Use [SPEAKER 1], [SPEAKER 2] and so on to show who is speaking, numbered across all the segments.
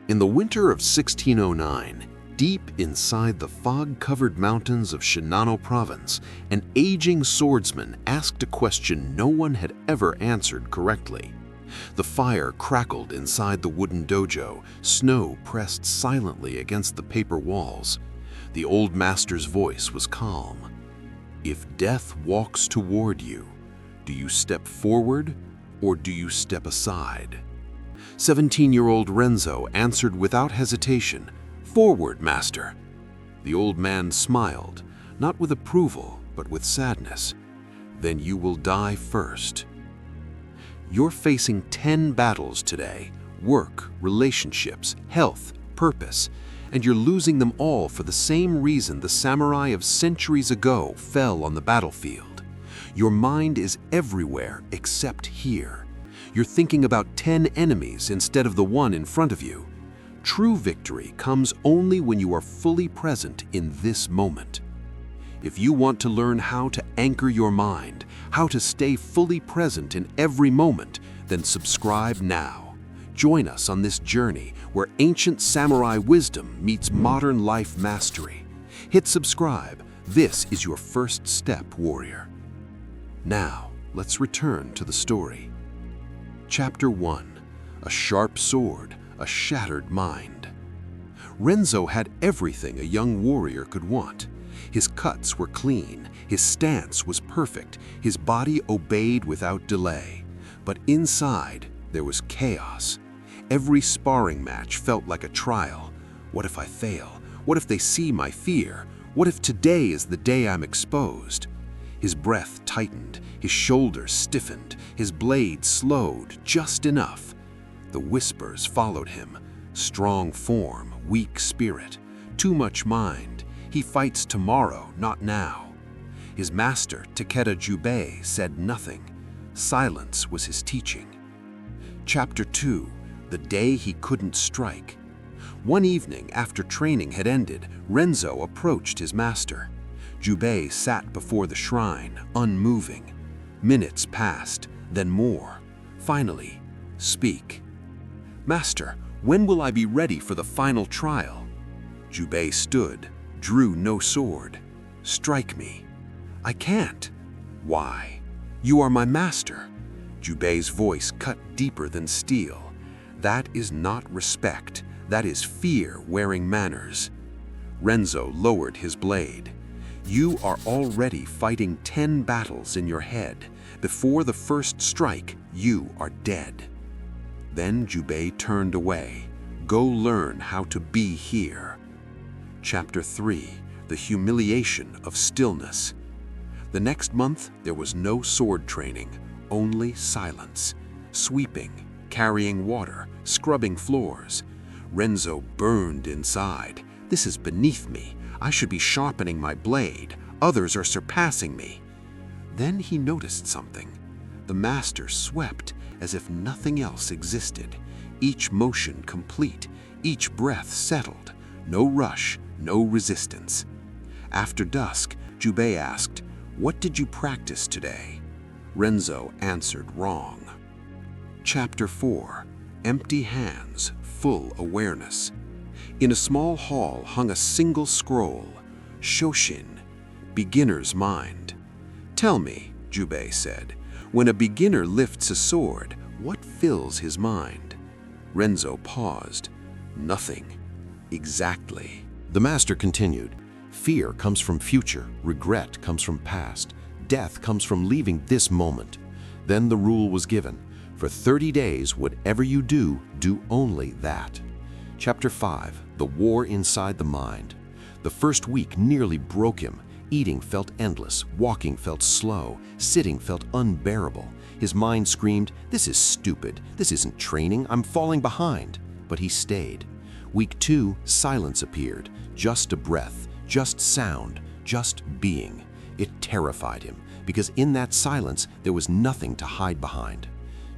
[SPEAKER 1] In the winter of 1609, deep inside the fog-covered mountains of Shinano Province, an aging swordsman asked a question no one had ever answered correctly. The fire crackled inside the wooden dojo, snow pressed silently against the paper walls. The old master's voice was calm. If death walks toward you, do you step forward or do you step aside? 17-year-old Renzo answered without hesitation, "Forward, master." The old man smiled, not with approval, but with sadness. "Then you will die first." You're facing 10 battles today: work, relationships, health, purpose, and you're losing them all for the same reason the samurai of centuries ago fell on the battlefield. Your mind is everywhere except here. You're thinking about 10 enemies instead of the one in front of you. True victory comes only when you are fully present in this moment. If you want to learn how to anchor your mind, how to stay fully present in every moment, then subscribe now. Join us on this journey where ancient samurai wisdom meets modern life mastery. Hit subscribe. This is your first step, warrior. Now, let's return to the story. Chapter 1. A sharp sword, a shattered mind. Renzo had everything a young warrior could want. His cuts were clean, his stance was perfect, his body obeyed without delay. But inside, there was chaos. Every sparring match felt like a trial. What if I fail? What if they see my fear? What if today is the day I'm exposed? His breath tightened, his shoulders stiffened, his blade slowed just enough. The whispers followed him. Strong form, weak spirit, too much mind. He fights tomorrow, not now. His master, Takeda Jubei, said nothing. Silence was his teaching. Chapter 2. The day he couldn't strike. One evening after training had ended, Renzo approached his master. Jubei sat before the shrine, unmoving. Minutes passed, then more. Finally, "Speak." "Master, when will I be ready for the final trial?" Jubei stood, drew no sword. "Strike me." "I can't." "Why?" "You are my master." Jubei's voice cut deeper than steel. "That is not respect. That is fear wearing manners." Renzo lowered his blade. "You are already fighting 10 battles in your head. Before the first strike, you are dead." Then Jubei turned away. "Go learn how to be here." Chapter 3. The humiliation of stillness. The next month, there was no sword training, only silence. Sweeping, carrying water, scrubbing floors. Renzo burned inside. "This is beneath me. I should be sharpening my blade. Others are surpassing me." Then he noticed something. The master swept as if nothing else existed. Each motion complete, each breath settled. No rush, no resistance. After dusk, Jubei asked, "What did you practice today?" Renzo answered wrong. Chapter 4. Empty hands, full awareness. In a small hall hung a single scroll, Shoshin, beginner's mind. "Tell me," Jubei said, "when a beginner lifts a sword, what fills his mind?" Renzo paused. "Nothing." "Exactly."
[SPEAKER 2] The master continued, "Fear comes from future, regret comes from past, death comes from leaving this moment." Then the rule was given. For 30 days, whatever you do, do only that. Chapter 5. The War Inside the Mind. The first week nearly broke him. Eating felt endless, walking felt slow, sitting felt unbearable. His mind screamed, "This is stupid, this isn't training, I'm falling behind." But he stayed. Week 2, silence appeared, just a breath, just sound, just being. It terrified him, because in that silence there was nothing to hide behind.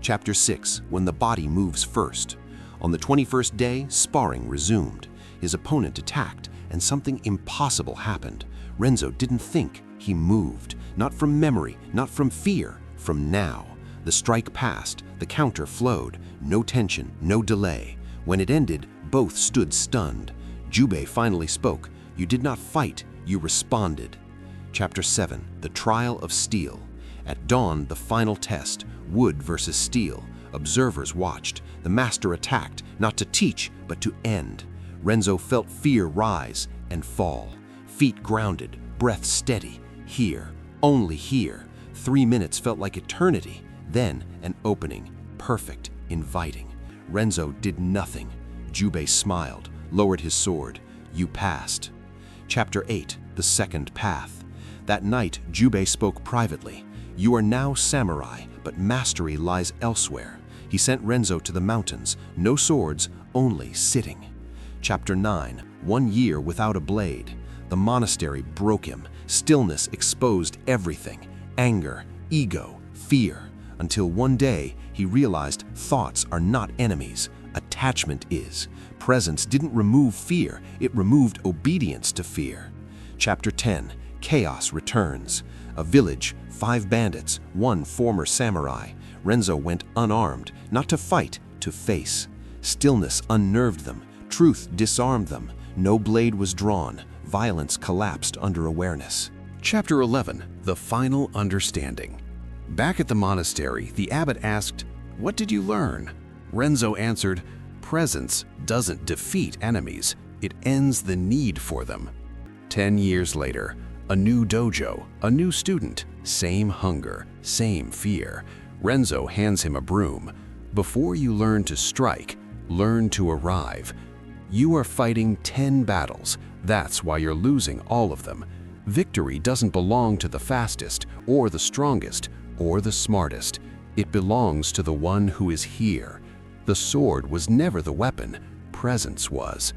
[SPEAKER 2] Chapter 6. When the body moves first. On the 21st day, sparring resumed. His opponent attacked, and something impossible happened. Renzo didn't think, he moved. Not from memory, not from fear, from now. The strike passed, the counter flowed. No tension, no delay. When it ended, Both stood stunned. Jubei finally spoke. "You did not fight, you responded." Chapter 7, The Trial of Steel. At dawn, the final test, wood versus steel. Observers watched. The master attacked, not to teach, but to end. Renzo felt fear rise and fall. Feet grounded, breath steady. Here, only here. 3 minutes felt like eternity. Then an opening, perfect, inviting. Renzo did nothing. Jubei smiled, lowered his sword. "You passed." Chapter 8, The Second Path. That night, Jubei spoke privately. "You are now samurai, but mastery lies elsewhere." He sent Renzo to the mountains. No swords, only sitting. Chapter 9, 1 year without a blade. The monastery broke him. Stillness exposed everything. Anger, ego, fear. Until one day, he realized thoughts are not enemies. Attachment is. Presence didn't remove fear, it removed obedience to fear. Chapter 10, Chaos Returns. A village, 5 bandits, 1 former samurai. Renzo went unarmed, not to fight, to face. Stillness unnerved them. Truth disarmed them. No blade was drawn. Violence collapsed under awareness.
[SPEAKER 1] Chapter 11, The Final Understanding. Back at the monastery, the abbot asked, "What did you learn?" Renzo answered, "Presence doesn't defeat enemies, it ends the need for them." 10 years later, a new dojo, a new student, same hunger, same fear. Renzo hands him a broom. "Before you learn to strike, learn to arrive." You are fighting 10 battles. That's why you're losing all of them. Victory doesn't belong to the fastest, or the strongest, or the smartest. It belongs to the one who is here. The sword was never the weapon, presence was.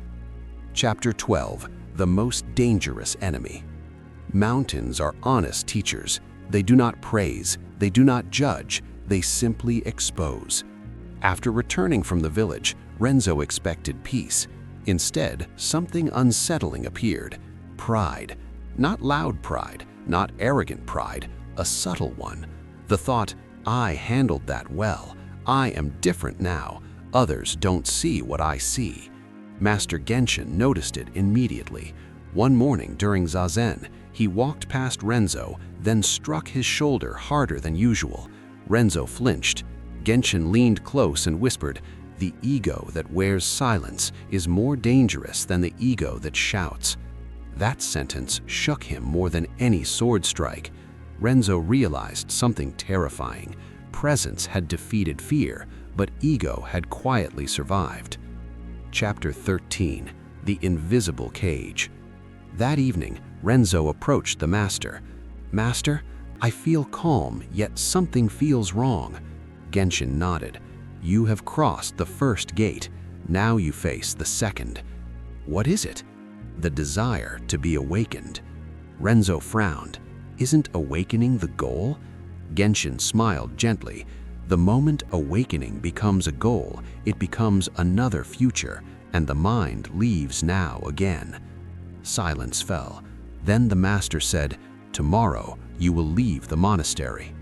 [SPEAKER 1] Chapter 12, The Most Dangerous Enemy. Mountains are honest teachers. They do not praise, they do not judge, they simply expose. After returning from the village, Renzo expected peace. Instead, something unsettling appeared. Pride. Not loud pride, not arrogant pride, a subtle one. The thought, "I handled that well. I am different now. Others don't see what I see." Master Genshin noticed it immediately. One morning during Zazen, he walked past Renzo, then struck his shoulder harder than usual. Renzo flinched. Genshin leaned close and whispered, "The ego that wears silence is more dangerous than the ego that shouts." That sentence shook him more than any sword strike. Renzo realized something terrifying. Presence had defeated fear, but ego had quietly survived. Chapter 13, The Invisible Cage. That evening, Renzo approached the master. "Master, I feel calm, yet something feels wrong." Genshin nodded. "You have crossed the first gate. Now you face the second." "What is it?" "The desire to be awakened." Renzo frowned. "Isn't awakening the goal?" Genshin smiled gently. "The moment awakening becomes a goal, it becomes another future, and the mind leaves now again." Silence fell. Then the master said, "Tomorrow you will leave the monastery."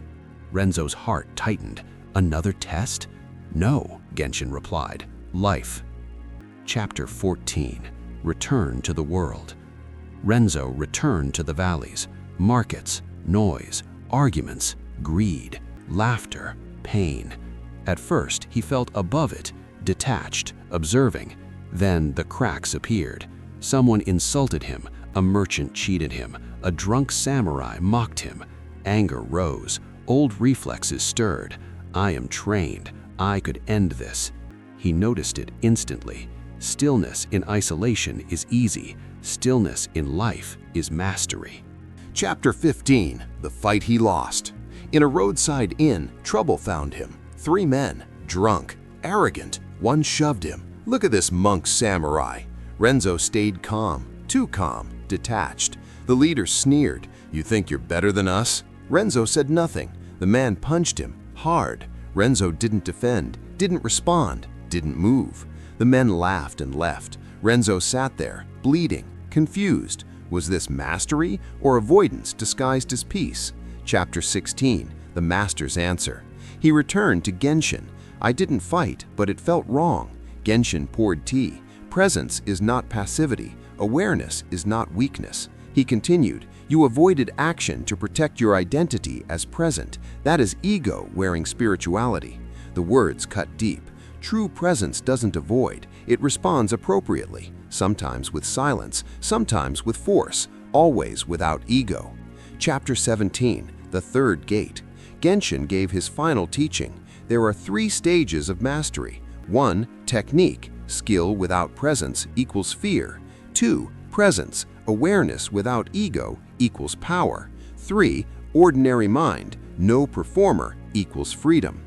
[SPEAKER 1] Renzo's heart tightened. "Another test?" "No," Genshin replied. "Life." Chapter 14, Return to the World. Renzo returned to the valleys. Markets, noise, arguments, greed, laughter, pain. At first, he felt above it, detached, observing. Then the cracks appeared. Someone insulted him, a merchant cheated him, a drunk samurai mocked him. Anger rose, old reflexes stirred. "I am trained, I could end this." He noticed it instantly. Stillness in isolation is easy. Stillness in life is mastery.
[SPEAKER 2] Chapter 15, The Fight He Lost. In a roadside inn, trouble found him. 3 men, drunk, arrogant. One shoved him. "Look at this monk samurai." Renzo stayed calm, too calm, detached. The leader sneered, "You think you're better than us?" Renzo said nothing. The man punched him, hard. Renzo didn't defend, didn't respond, didn't move. The men laughed and left. Renzo sat there, bleeding, confused. Was this mastery or avoidance disguised as peace? Chapter 16, The Master's Answer. He returned to Genshin. "I didn't fight, but it felt wrong." Genshin poured tea. Presence is not passivity. Awareness is not weakness. He continued, you avoided action to protect your identity as present. That is ego wearing spirituality. The words cut deep. True presence doesn't avoid. It responds appropriately, sometimes with silence, sometimes with force, always without ego. Chapter 17, The Third Gate. Genshin gave his final teaching. There are 3 stages of mastery. 1. Technique, skill without presence equals fear. 2. Presence, awareness without ego equals power. 3. Ordinary mind, no performer equals freedom.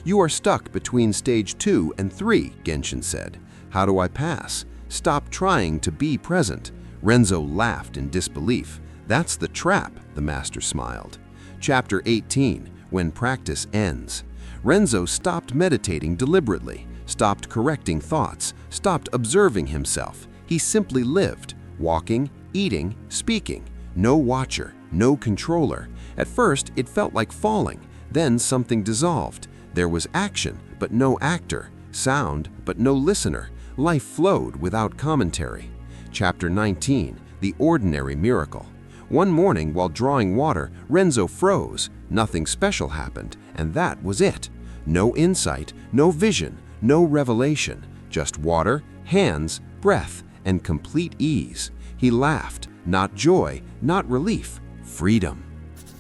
[SPEAKER 2] You are stuck between stage 2 and 3, Genshin said. How do I pass? Stop trying to be present. Renzo laughed in disbelief. That's the trap, the master smiled. Chapter 18, When Practice Ends. Renzo stopped meditating deliberately, stopped correcting thoughts, stopped observing himself. He simply lived, walking, eating, speaking. No watcher, no controller. At first, it felt like falling. Then something dissolved. There was action, but no actor. Sound, but no listener. Life flowed without commentary. Chapter 19, The Ordinary Miracle. One morning while drawing water, Renzo froze. Nothing special happened, and that was it. No insight, no vision, no revelation. Just water, hands, breath, and complete ease. He laughed, not joy, not relief, freedom.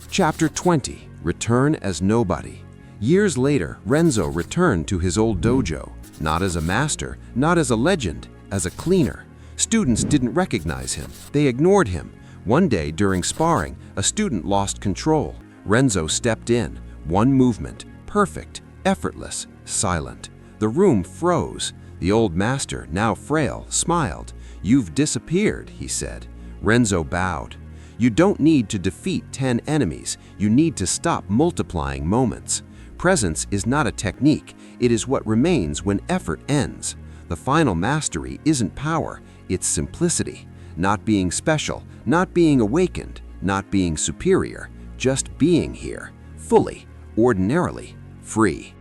[SPEAKER 2] Chapter 20, Return as Nobody. Years later, Renzo returned to his old dojo, not as a master, not as a legend, as a cleaner. Students didn't recognize him. They ignored him. One day during sparring, a student lost control. Renzo stepped in. One movement, perfect, effortless, silent. The room froze. The old master, now frail, smiled. You've disappeared, he said. Renzo bowed. You don't need to defeat 10 enemies. You need to stop multiplying moments. Presence is not a technique. It is what remains when effort ends. The final mastery isn't power. It's simplicity. Not being special, not being awakened, not being superior. Just being here, fully, ordinarily, free.